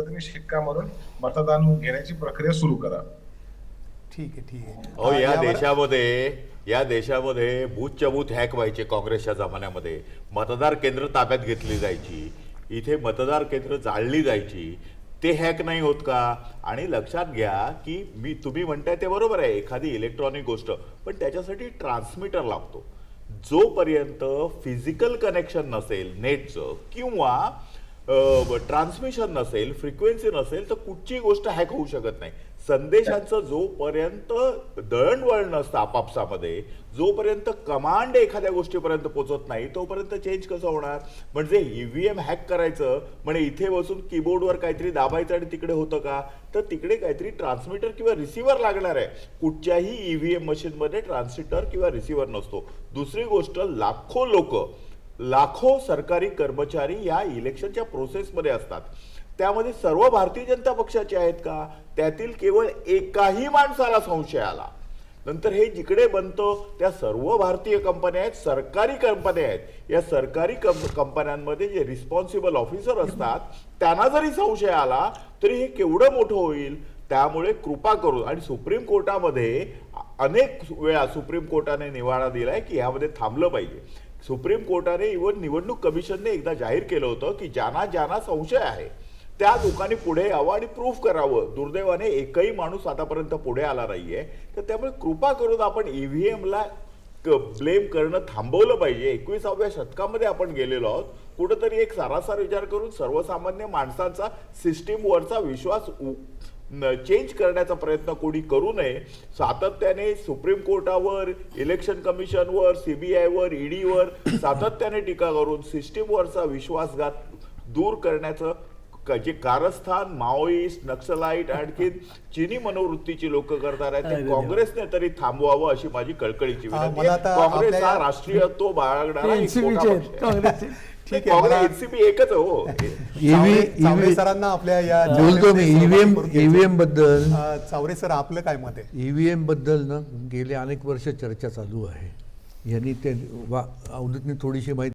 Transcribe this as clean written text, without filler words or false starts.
पद्धतीने शिक्का मारून मतदान घेण्याची प्रक्रिया सुरू करा. ठीक आहे. अहो या देशामध्ये बूथच्या बूथ हॅक व्हायचे काँग्रेसच्या जमान्यामध्ये. मतदार केंद्र ताब्यात घेतली जायची, इथे मतदार केंद्र जाळली जायची. ते हॅक नाही होत का? आणि लक्षात घ्या की तुम्ही म्हणताय ते बरोबर आहे, एखादी इलेक्ट्रॉनिक गोष्ट, पण त्याच्यासाठी ट्रान्समीटर लागतो. जोपर्यंत फिजिकल कनेक्शन नसेल नेटचं किंवा ट्रान्समिशन नसेल, फ्रिक्वेन्सी नसेल, तर कुठची गोष्ट हॅक होऊ शकत नाही. संदेशांचं जोपर्यंत दळणवळण नसतं आपापसामध्ये, जोपर्यंत कमांड एखाद्या गोष्टीपर्यंत पोहोचत नाही, तोपर्यंत चेंज कसं होणार? म्हणजे ईव्हीएम हॅक करायचं म्हणजे इथे बसून कीबोर्डवर काहीतरी दाबायचं आणि तिकडे होतं का? तर तिकडे काहीतरी ट्रान्समीटर किंवा रिसिव्हर लागणार आहे. कुठच्याही ईव्हीएम मशीनमध्ये ट्रान्समीटर किंवा रिसिव्हर नसतो. दुसरी गोष्ट, लाखो सरकारी कर्मचारी या इलेक्शनच्या प्रोसेसमध्ये असतात. त्यामध्ये सर्व भारतीय जनता पक्षाचे आहेत का? त्यातील केवळ एकाही माणसाला संशय आला नंतर हे जिकडे बनतं त्या सर्व भारतीय कंपन्या आहेत, सरकारी कंपन्या आहेत. या सरकारी कंपन्यांमध्ये जे रिस्पॉन्सिबल ऑफिसर असतात त्यांना जरी संशय आला तरी हे केवढं मोठं होईल. त्यामुळे कृपा करून, आणि सुप्रीम कोर्टामध्ये अनेक वेळा सुप्रीम कोर्टाने निवाडा दिलाय की यामध्ये थांबलं पाहिजे. सुप्रीम कोर्टाने इव्हन निवडणूक कमिशनने एकदा जाहीर केलं होतं की ज्यांना संशय आहे त्या लोकांनी पुढे यावं आणि प्रूफ करावं. दुर्दैवाने एकही माणूस आतापर्यंत पुढे आला नाहीये. तर त्यामुळे कृपा करून आपण ईव्हीएमला ब्लेम करणं थांबवलं पाहिजे. 21व्या शतकामध्ये आपण गेलेलो आहोत. कुठंतरी एक सारासार विचार करून सर्वसामान्य माणसांचा सिस्टीमवरचा विश्वास चेंज करण्याचा प्रयत्न कोणी करू नये. सातत्याने सुप्रीम कोर्टावर, इलेक्शन कमिशनवर, सीबीआयवर, ईडीवर सातत्याने टीका करून सिस्टीमवरचा विश्वासघात दूर करण्याचं जे कारस्थान माओइस्ट, नक्सलाइट, आणखी चीनी मनोवृत्तीची लोक करतात आहेत, ते काँग्रेसने तरी थांबवावं अशी माझी कळकळीची विनंती आहे. काँग्रेस हा राष्ट्रीयत्व बाळगणारा एक मोठा पक्ष आहे. ठीक आहे. एनसीपी एकच हो. चावरे सरांना आपल्या या बोलतो मी ईव्हीएम बद्दल. चावरे सर, आपलं काय मत आहे? ईव्हीएम बद्दल ना गेले अनेक वर्ष चर्चा चालू आहे. यांनी ते अवधूतनी थोडीशी माहिती